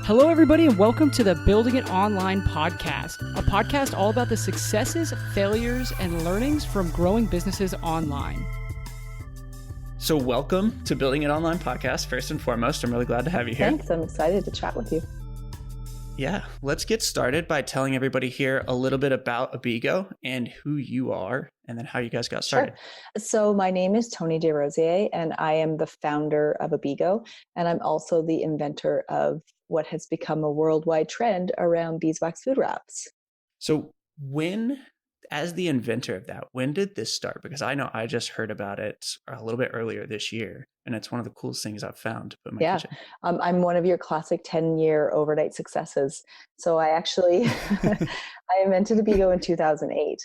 Hello, everybody, and welcome to the Building It Online podcast, a podcast all about the successes, failures, and learnings from growing businesses online. So welcome to Building It Online podcast. First and foremost, I'm really glad to have you here. Thanks. I'm excited to chat with you. Yeah, let's get started by telling everybody here a little bit about Abeego and who you are, and then how you guys got started. Sure. So my name is Toni Desrosiers, and I am the founder of Abeego, and I'm also the inventor of what has become a worldwide trend around beeswax food wraps. So as the inventor of that, when did this start? Because I know I just heard about it a little bit earlier this year, and it's one of the coolest things I've found to put in my kitchen. I'm one of your classic 10-year overnight successes. So I actually, I invented Abeego in 2008.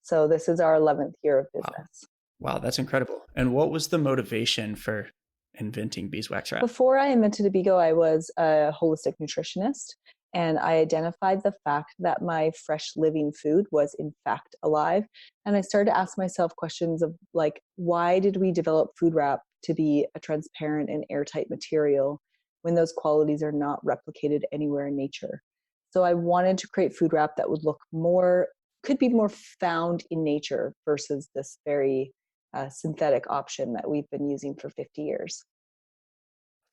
So this is our 11th year of business. Wow, that's incredible. And what was the motivation for inventing beeswax wrap? Before I invented Abeego, I was a holistic nutritionist. And I identified the fact that my fresh living food was in fact alive. And I started to ask myself questions of like, why did we develop food wrap to be a transparent and airtight material when those qualities are not replicated anywhere in nature? So I wanted to create food wrap that would could be more found in nature versus this very synthetic option that we've been using for 50 years.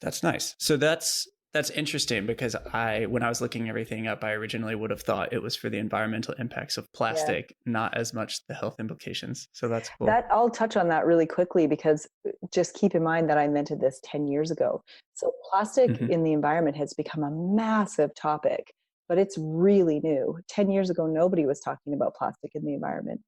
That's nice. So that's interesting, because when I was looking everything up, I originally would have thought it was for the environmental impacts of plastic, not as much the health implications. So that's cool. I'll touch on that really quickly, because just keep in mind that I invented this 10 years ago. So plastic in the environment has become a massive topic, but it's really new. 10 years ago, nobody was talking about plastic in the environment,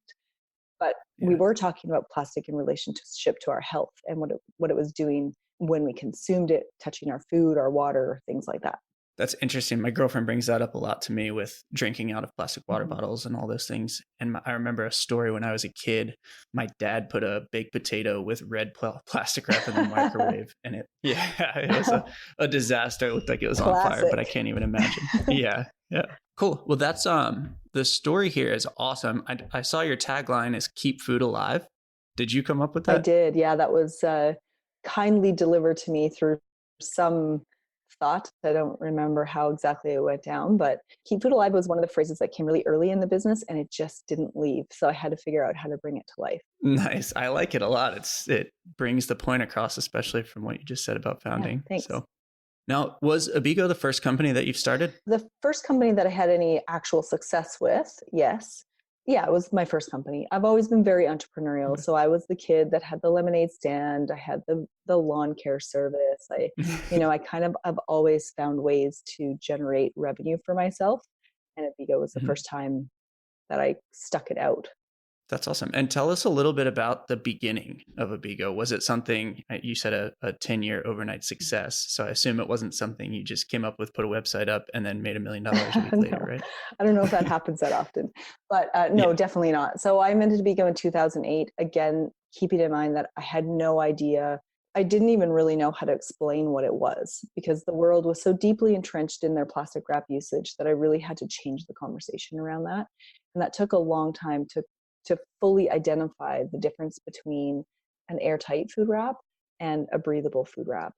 but we were talking about plastic in relationship to our health and what it was doing when we consumed it, touching our food, our water, things like that. That's interesting. My girlfriend brings that up a lot to me with drinking out of plastic water bottles and all those things. And I remember a story when I was a kid. My dad put a baked potato with red plastic wrap in the microwave, and it was a disaster. It looked like it was on fire, but I can't even imagine. Yeah. Cool. Well, that's the story here is awesome. I saw your tagline is "Keep Food Alive." Did you come up with that? I did. Yeah, that was kindly delivered to me through some thought. I don't remember how exactly it went down, but keep food alive was one of the phrases that came really early in the business, and it just didn't leave. So I had to figure out how to bring it to life. Nice. I like it a lot. It brings the point across, especially from what you just said about founding. Yeah, thanks. So now, was Abeego the first company that you've started? The first company that I had any actual success with, yes. Yeah, it was my first company. I've always been very entrepreneurial. So I was the kid that had the lemonade stand. I had the lawn care service. I've always found ways to generate revenue for myself. And Abeego was the first time that I stuck it out. That's awesome. And tell us a little bit about the beginning of Abeego. Was it something, you said a 10-year overnight success. So I assume it wasn't something you just came up with, put a website up, and then made $1 million a week later, right? I don't know if that happens that often, but no, definitely not. So I invented Abeego in 2008. Again, keeping in mind that I had no idea. I didn't even really know how to explain what it was, because the world was so deeply entrenched in their plastic wrap usage that I really had to change the conversation around that. And that took a long time to fully identify the difference between an airtight food wrap and a breathable food wrap.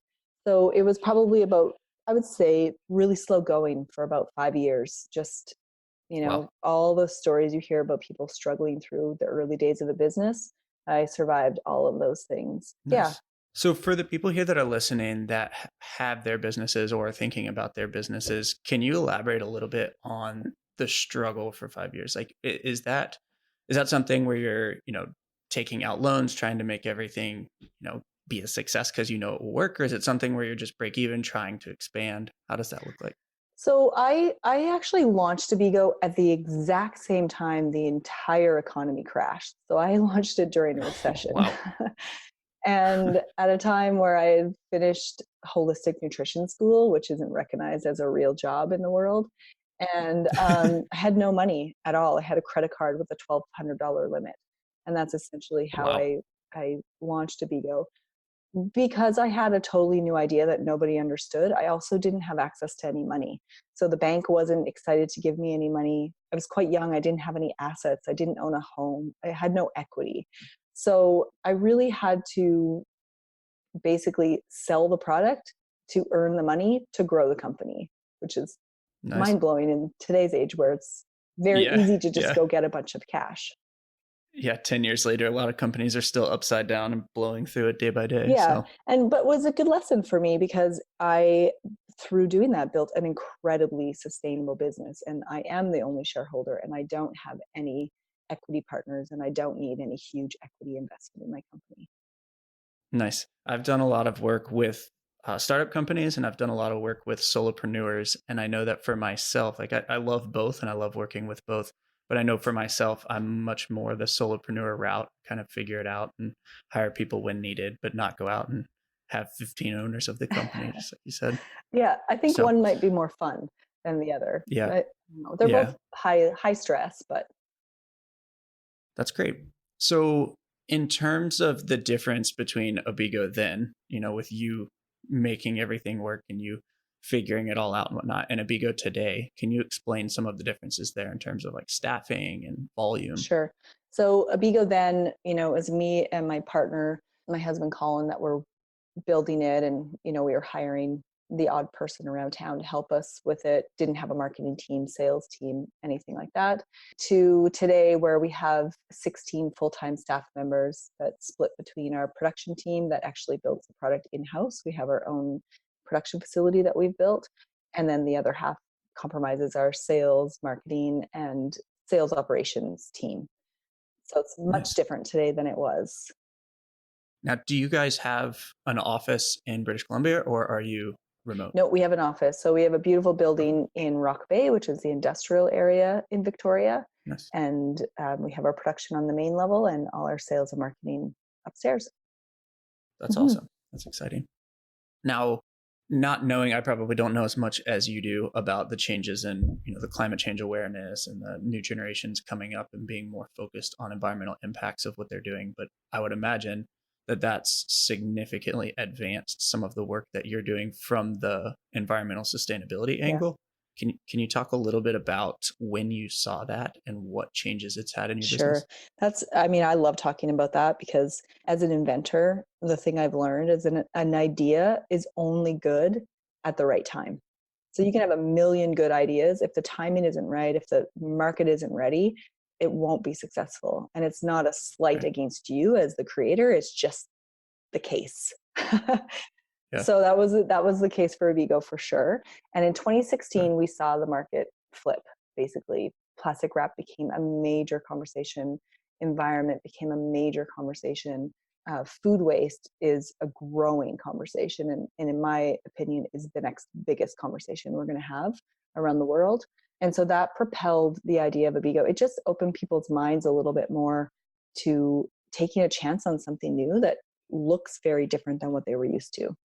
So it was probably about, I would say, really slow going for about 5 years. Just, all the stories you hear about people struggling through the early days of the business, I survived all of those things. Nice. Yeah. So for the people here that are listening that have their businesses or are thinking about their businesses, can you elaborate a little bit on the struggle for 5 years? Like, is that something where you're, taking out loans, trying to make everything, be a success because it will work? Or is it something where you're just break even, trying to expand? How does that look like? So I actually launched Abeego at the exact same time the entire economy crashed. So I launched it during a recession. Wow. And at a time where I had finished holistic nutrition school, which isn't recognized as a real job in the world. And I had no money at all. I had a credit card with a $1,200 limit. And that's essentially how I launched Abeego. Because I had a totally new idea that nobody understood, I also didn't have access to any money. So the bank wasn't excited to give me any money. I was quite young. I didn't have any assets. I didn't own a home. I had no equity. So I really had to basically sell the product to earn the money to grow the company. which is Nice. mind blowing in today's age where it's very Yeah. easy to just Yeah. go get a bunch of cash. Yeah. 10 years later, a lot of companies are still upside down and blowing through it day by day. Yeah. So But was a good lesson for me because through doing that, built an incredibly sustainable business. And I am the only shareholder and I don't have any equity partners and I don't need any huge equity investment in my company. nice. I've done a lot of work with startup companies and I've done a lot of work with solopreneurs. And I know that for myself, like I love both and I love working with both. But I know for myself, I'm much more the solopreneur route, kind of figure it out and hire people when needed, but not go out and have 15 owners of the company, just like you said. Yeah, I think So one might be more fun than the other. yeah, But, they're yeah, both high stress, but that's great. So in terms of the difference between Abeego then, with you making everything work and you figuring it all out and whatnot, and Abeego today, can you explain some of the differences there in terms of like staffing and volume? sure. So Abeego then, it was me and my partner, my husband Colin, that were building it, and we were hiring the odd person around town to help us with it. Didn't have a marketing team, sales team, anything like that. To today, where we have 16 full-time staff members that split between our production team that actually builds the product in-house. We have our own production facility that we've built, and then the other half compromises our sales, marketing, and sales operations team. So it's much Nice. different today than it was. Now, do you guys have an office in British Columbia or are you remote? No, we have an office. So we have a beautiful building in Rock Bay, which is the industrial area in Victoria. Nice. And we have our production on the main level and all our sales and marketing upstairs. That's awesome. That's exciting. Now, not knowing, I probably don't know as much as you do about the changes in, the climate change awareness and the new generations coming up and being more focused on environmental impacts of what they're doing. But I would imagine that that's significantly advanced some of the work that you're doing from the environmental sustainability Yeah. angle. Can you talk a little bit about when you saw that and what changes it's had in your Sure. business? I love talking about that because as an inventor, the thing I've learned is an idea is only good at the right time. So you can have a million good ideas. If the timing isn't right, if the market isn't ready, it won't be successful. And it's not a slight Right. against you as the creator, it's just the case. Yeah. So that was the case for Abeego for sure. And in 2016, we saw the market flip. Basically, plastic wrap became a major conversation. Environment became a major conversation. Food waste is a growing conversation, and in my opinion, is the next biggest conversation we're going to have around the world. And so that propelled the idea of Abeego. It just opened people's minds a little bit more to taking a chance on something new that looks very different than what they were used to.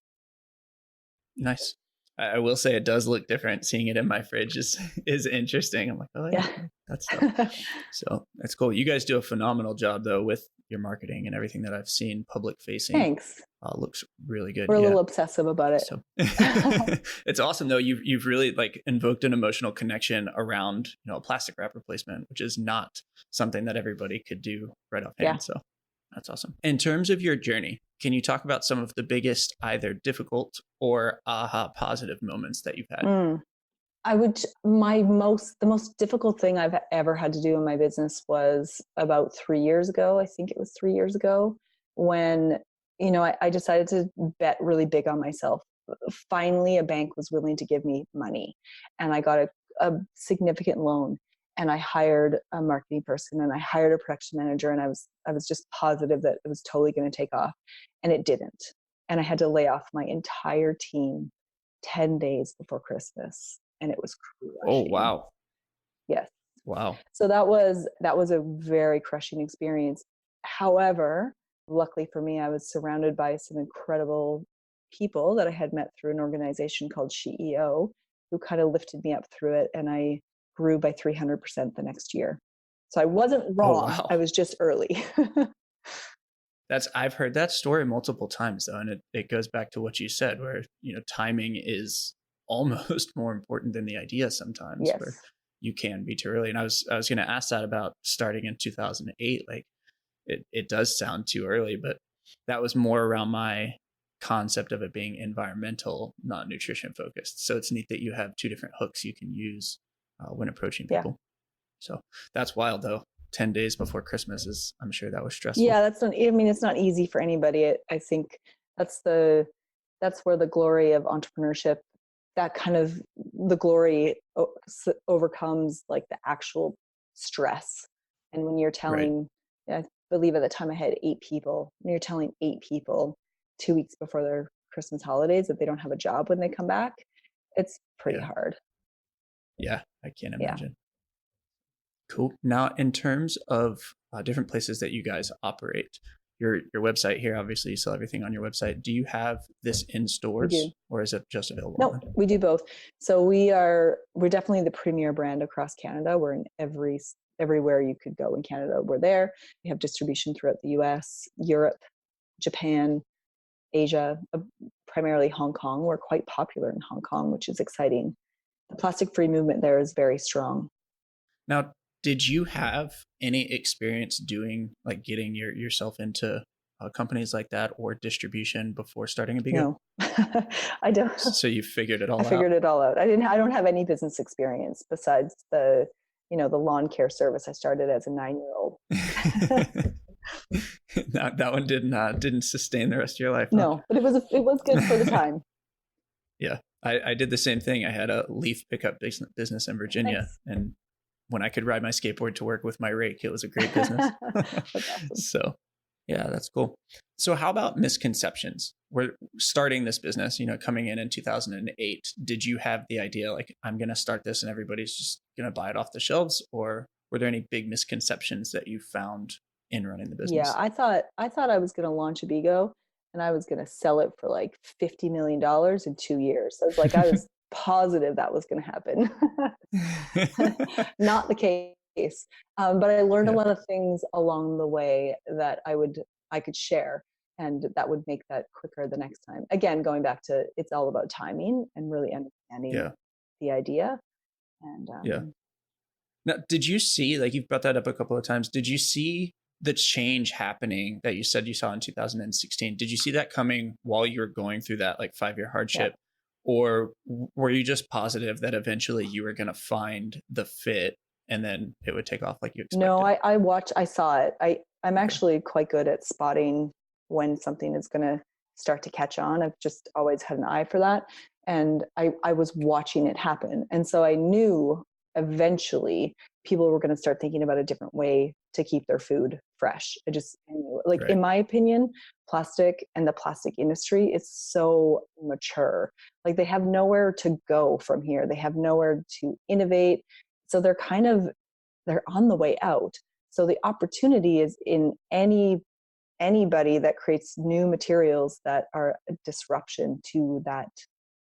Nice. I will say it does look different. Seeing it in my fridge is interesting. I'm like, oh yeah, that's stuff. So that's cool. You guys do a phenomenal job though with your marketing and everything that I've seen public facing. Thanks. Looks really good. We're a little obsessive about it. So it's awesome though. You've really like invoked an emotional connection around a plastic wrap replacement, which is not something that everybody could do right offhand. Yeah. So that's awesome. In terms of your journey, can you talk about some of the biggest either difficult or aha positive moments that you've had? The most difficult thing I've ever had to do in my business was about 3 years ago. I think it was 3 years ago when, I decided to bet really big on myself. Finally, a bank was willing to give me money and I got a significant loan, and I hired a marketing person and I hired a production manager, and I was just positive that it was totally going to take off, and it didn't. And I had to lay off my entire team 10 days before Christmas, and it was crushing. Oh, wow. Yes. Wow. So that was a very crushing experience. However, luckily for me, I was surrounded by some incredible people that I had met through an organization called CEO, who kind of lifted me up through it, and I grew by 300% the next year. So I wasn't wrong. Oh, wow. I was just early. I've heard that story multiple times though, and it goes back to what you said, where timing is almost more important than the idea sometimes. Yes. Where you can be too early. And I was going to ask that about starting in 2008. Like it does sound too early, but that was more around my concept of it being environmental, not nutrition focused. So it's neat that you have two different hooks you can use when approaching people. So that's wild though. 10 days before Christmas is, I'm sure that was stressful. Yeah, that's not, I mean, it's not easy for anybody. I think that's where the glory of entrepreneurship, that kind of the glory overcomes like the actual stress. And when you're telling, I believe at the time I had 8 people, and you're telling 8 people 2 weeks before their Christmas holidays that they don't have a job when they come back, it's pretty hard. Yeah, I can't imagine. Cool. Now, in terms of different places that you guys operate, your website here, obviously you sell everything on your website. Do you have this in stores or is it just available? No, we do both. So we're definitely the premier brand across Canada. We're in everywhere you could go in Canada. We're there. We have distribution throughout the US, Europe, Japan, Asia, primarily Hong Kong. We're quite popular in Hong Kong, which is exciting. The plastic-free movement there is very strong. Now, did you have any experience getting yourself into companies like that or distribution before starting Abeego? No, I don't. So you figured it all out? I figured it all out. I don't have any business experience besides the lawn care service I started as a 9-year-old. That one didn't sustain the rest of your life. Huh? No, but it was good for the time. Yeah, I did the same thing. I had a leaf pickup business in Virginia, and when I could ride my skateboard to work with my rake, it was a great business. Awesome. So, yeah, that's cool. So how about misconceptions? We're starting this business, coming in 2008. Did you have the idea like, I'm going to start this and everybody's just going to buy it off the shelves? Or were there any big misconceptions that you found in running the business? Yeah, I thought I was going to launch Abeego and I was going to sell it for like $50 million in 2 years. I was positive that was going to happen. Not the case. But I learned a lot of things along the way that I could share, and that would make that quicker the next time. Again, going back to, it's all about timing and really understanding the idea. And now, did you see, like you've brought that up a couple of times, did you see the change happening that you said you saw in 2016? Did you see that coming while you were going through that like 5-year hardship? Yeah. Or were you just positive that eventually you were going to find the fit and then it would take off like you expected? No, I saw it. I'm actually quite good at spotting when something is going to start to catch on. I've just always had an eye for that. And I was watching it happen. And so I knew eventually people were going to start thinking about a different way to keep their food fresh. I knew, in my opinion, plastic and the plastic industry is so mature. Like they have nowhere to go from here. They have nowhere to innovate. So they're on the way out. So the opportunity is in anybody that creates new materials that are a disruption to that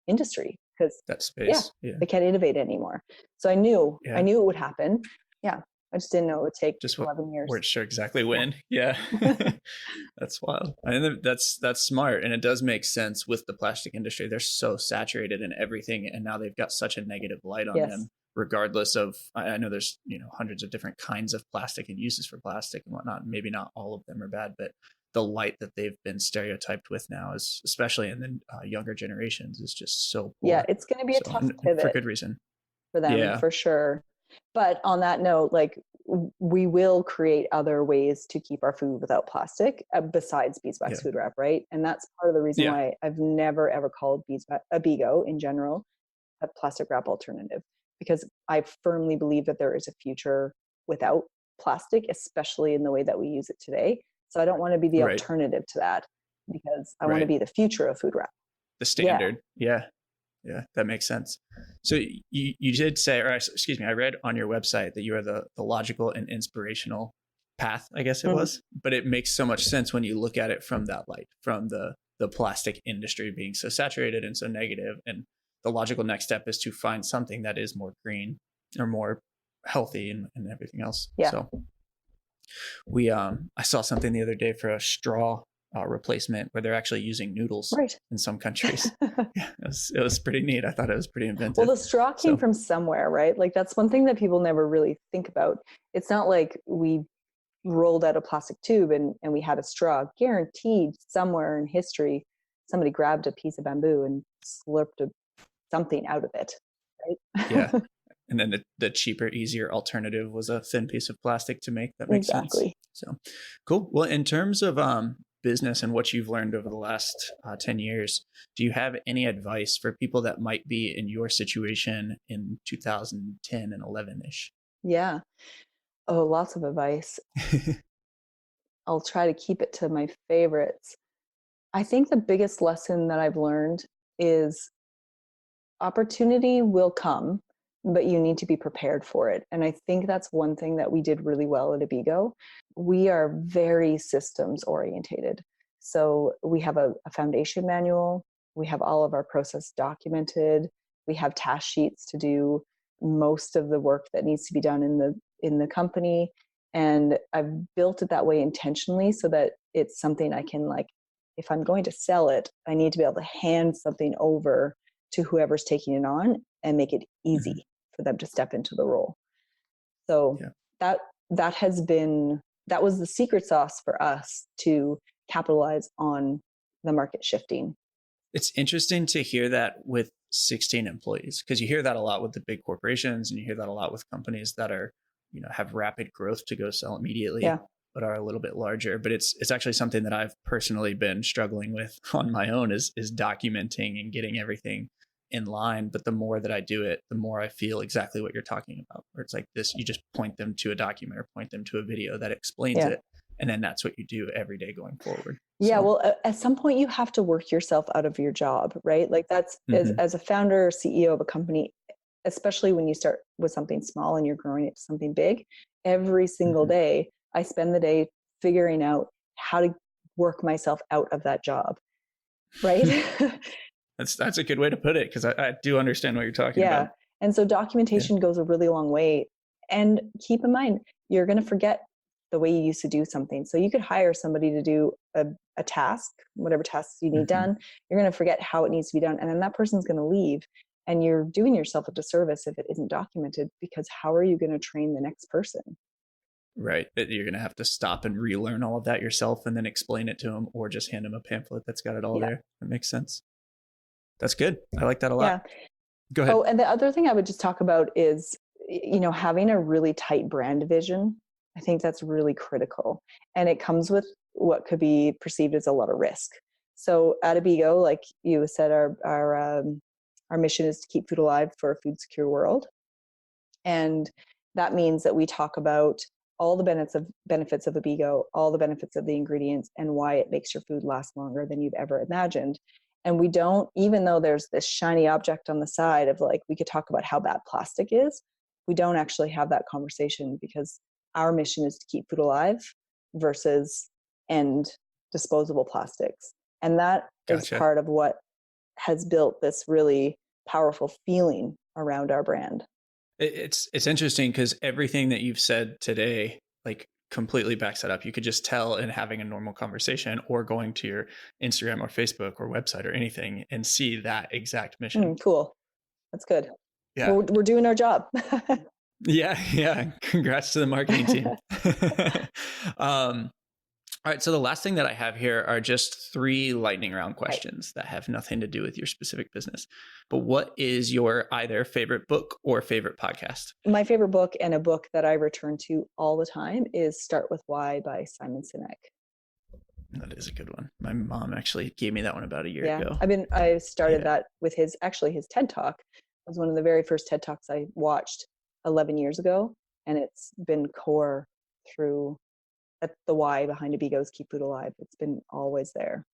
industry, because that space, they can't innovate anymore. So I knew it would happen. Yeah. I just didn't know it would take just 11 years. We're sure exactly when. Yeah. That's wild. And that's smart. And it does make sense with the plastic industry. They're so saturated in everything. And now they've got such a negative light on them, regardless of, I know there's, hundreds of different kinds of plastic and uses for plastic and whatnot. Maybe not all of them are bad, but the light that they've been stereotyped with now is, especially in the younger generations, is just so poor. Yeah. It's going to be a tough pivot. For good reason. For them, for sure. But on that note, like we will create other ways to keep our food without plastic besides beeswax food wrap, right? And that's part of the reason why I've never ever called Abeego in general a plastic wrap alternative, because I firmly believe that there is a future without plastic, especially in the way that we use it today. So I don't want to be the alternative to that, because I want to be the future of food wrap. The standard, Yeah, that makes sense. So you did say, or excuse me, I read on your website that you are the logical and inspirational path, I guess it was, but it makes so much sense when you look at it from that light, from the plastic industry being so saturated and so negative. And the logical next step is to find something that is more green or more healthy and everything else. Yeah. So I saw something the other day for a straw replacement where they're actually using noodles in some countries. It was pretty neat. I thought it was pretty inventive. Well, the straw came from somewhere, right? Like that's one thing that people never really think about. It's not like we rolled out a plastic tube and we had a straw. Guaranteed somewhere in history, somebody grabbed a piece of bamboo and slurped something out of it, right? Yeah. And then the cheaper, easier alternative was a thin piece of plastic to make. That makes sense. So cool. Well, in terms of business and what you've learned over the last 10 years, do you have any advice for people that might be in your situation in 2010 and 11-ish? Yeah. Oh, lots of advice. I'll try to keep it to my favorites. I think the biggest lesson that I've learned is opportunity will come, but you need to be prepared for it. And I think that's one thing that we did really well at Abeego. We are very systems orientated. So we have a foundation manual. We have all of our process documented. We have task sheets to do most of the work that needs to be done in the company. And I've built it that way intentionally so that it's something I can, like, if I'm going to sell it, I need to be able to hand something over to whoever's taking it on and make it easy for them to step into the role. So that was the secret sauce for us to capitalize on the market shifting. It's interesting to hear that with 16 employees, because you hear that a lot with the big corporations, and you hear that a lot with companies that are, have rapid growth to go sell immediately, but are a little bit larger. But it's actually something that I've personally been struggling with on my own is documenting and getting everything in line. But the more that I do it, the more I feel exactly what you're talking about, where it's like this, you just point them to a document or point them to a video that explains it. And then that's what you do every day going forward. Yeah. So, well, at some point you have to work yourself out of your job, right? Like that's as a founder or CEO of a company, especially when you start with something small and you're growing it to something big, every single day, I spend the day figuring out how to work myself out of that job. Right. That's a good way to put it, because I do understand what you're talking about. And so documentation goes a really long way. And keep in mind, you're going to forget the way you used to do something. So you could hire somebody to do a task, whatever tasks you need done. You're going to forget how it needs to be done. And then that person's going to leave. And you're doing yourself a disservice if it isn't documented, because how are you going to train the next person? Right. You're going to have to stop and relearn all of that yourself and then explain it to them, or just hand them a pamphlet that's got it all there. That makes sense. That's good. I like that a lot. Yeah. Go ahead. Oh, and the other thing I would just talk about is, having a really tight brand vision. I think that's really critical. And it comes with what could be perceived as a lot of risk. So at Abeego, like you said, our mission is to keep food alive for a food secure world. And that means that we talk about all the benefits of Abeego, all the benefits of the ingredients, and why it makes your food last longer than you've ever imagined. And we don't, even though there's this shiny object on the side of, like, we could talk about how bad plastic is, we don't actually have that conversation, because our mission is to keep food alive versus end disposable plastics. And that is part of what has built this really powerful feeling around our brand. It's interesting, because everything that you've said today, like, completely backs that up. You could just tell in having a normal conversation or going to your Instagram or Facebook or website or anything and see that exact mission. Cool. That's good. Yeah. We're doing our job. Yeah. Congrats to the marketing team. All right. So the last thing that I have here are just 3 lightning round questions that have nothing to do with your specific business. But what is your either favorite book or favorite podcast? My favorite book, and a book that I return to all the time, is Start With Why by Simon Sinek. That is a good one. My mom actually gave me that one about a year ago. I started that with his TED Talk. It was one of the very first TED Talks I watched 11 years ago. And it's been core through the why behind Abeego's Keep Food Alive. It's been always there.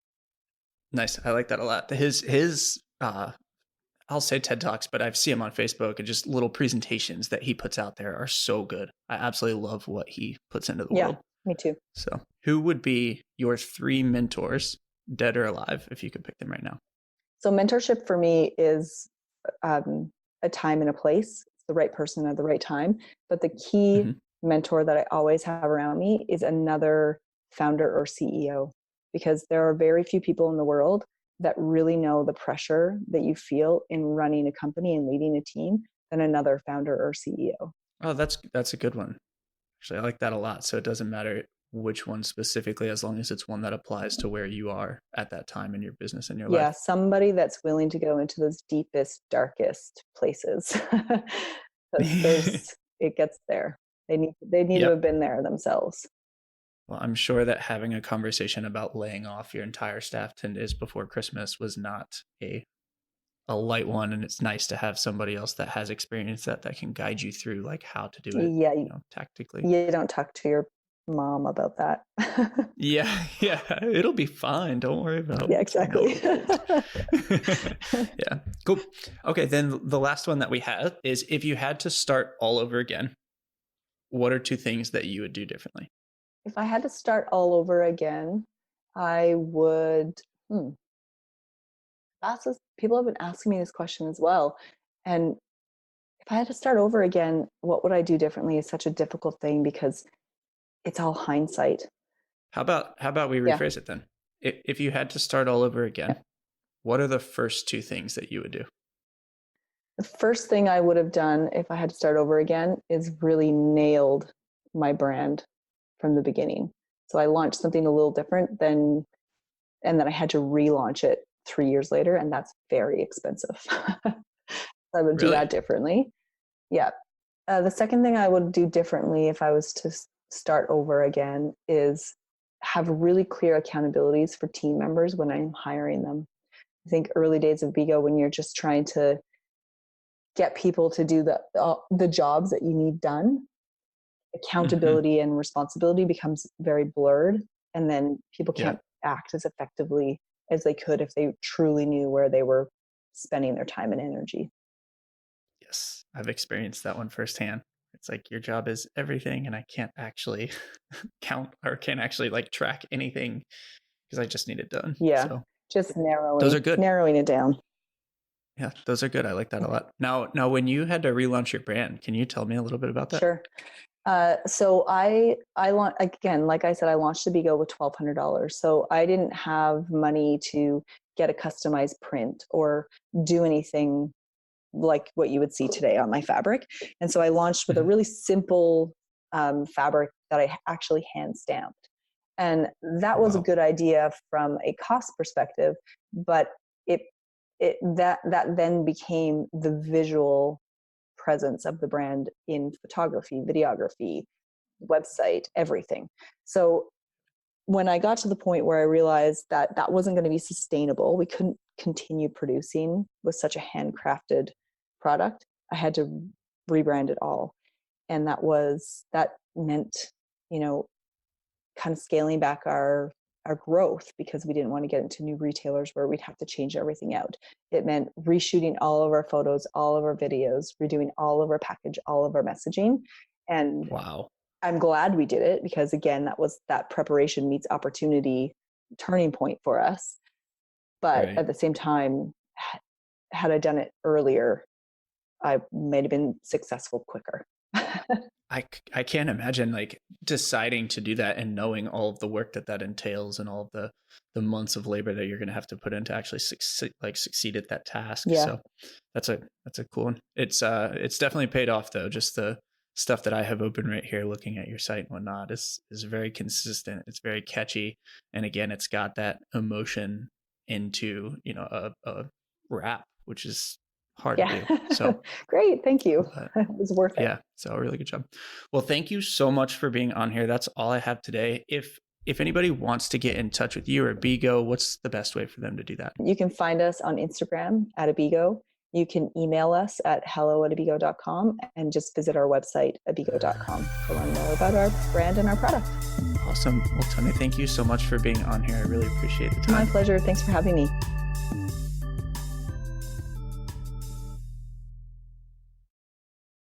Nice. I like that a lot. His I'll say TED Talks, but I've seen him on Facebook, and just little presentations that he puts out there are so good. I absolutely love what he puts into the world. Me too. So who would be your 3 mentors, dead or alive, if you could pick them right now? So mentorship for me is a time and a place. It's the right person at the right time. But the key mentor that I always have around me is another founder or CEO, because there are very few people in the world that really know the pressure that you feel in running a company and leading a team than another founder or CEO. Oh, that's a good one. Actually, I like that a lot. So it doesn't matter which one specifically, as long as it's one that applies to where you are at that time in your business and your Yeah, life. somebody that's willing to go into those deepest, darkest places. 'Cause it gets there. They need to Yep. have been there themselves. Well, I'm sure that having a conversation about laying off your entire staff 10 days before Christmas was not a light one, and it's nice to have somebody else that has experience that can guide you through like how to do it, Yeah, tactically. you don't talk to your mom about that. Yeah, it'll be fine. Don't worry about. Yeah, exactly. Yeah, cool. Okay, then the last one that we have is, if you had to start all over again, what are 2 things that you would do differently? If I had to start all over again, I would. People have been asking me this question as well, and if I had to start over again, what would I do differently is such a difficult thing because it's all hindsight. How about we Yeah. rephrase it then? If you had to start all over Yeah. again, what are the first 2 things that you would do? The first thing I would have done if I had to start over again is really nailed my brand from the beginning. So I launched something a little different and then I had to relaunch it 3 years later, and that's very expensive. I would do Really? that differently. Yeah. The second thing I would do differently if I was to start over again is have really clear accountabilities for team members when I'm hiring them. I think early days of Abeego, when you're just trying to get people to do the jobs that you need done, accountability and responsibility becomes very blurred, and then people Yeah. can't act as effectively as they could if they truly knew where they were spending their time and energy. Yes, I've experienced that one firsthand. It's like your job is everything, and I can't actually count or can't actually like track anything because I just need it done. Yeah, So just those are good. narrowing it down. Yeah, those are good. I like that a lot. Now, when you had to relaunch your brand, can you tell me a little bit about that? Sure. So I again, like I said, I launched Abeego with $1,200. So I didn't have money to get a customized print or do anything like what you would see today on my fabric. And so I launched with a really simple fabric that I actually hand stamped. And that was a Wow. good idea from a cost perspective, but that then became the visual presence of the brand in photography, videography, website, everything. So when I got to the point where I realized that that wasn't going to be sustainable, we couldn't continue producing with such a handcrafted product. I had to rebrand it all. And that meant, kind of scaling back our growth because we didn't want to get into new retailers where we'd have to change everything out. It meant reshooting all of our photos, all of our videos, redoing all of our package, all of our messaging. And Wow. I'm glad we did it because again, that preparation meets opportunity turning point for us. But Right. at the same time, had I done it earlier, I might have been successful quicker. I can't imagine like deciding to do that and knowing all of the work that entails and all of the months of labor that you're going to have to put in to actually succeed at that task. Yeah. So that's a cool one. It's definitely paid off though. Just the stuff that I have open right here, looking at your site and whatnot, is very consistent. It's very catchy, and again, it's got that emotion into a wrap, which is hard to do. So great, thank you. It was worth it. yeah, so really good job. Well, thank you so much for being on here. That's all I have today. If anybody wants to get in touch with you or Abeego, what's the best way for them to do that? You can find us on Instagram at Abeego. You can email us at hello@abeego.com and just visit our website, abeego.com, to learn more about our brand and our product. Awesome. Well, Toni, thank you so much for being on here. I really appreciate the time. My pleasure. Thanks for having me.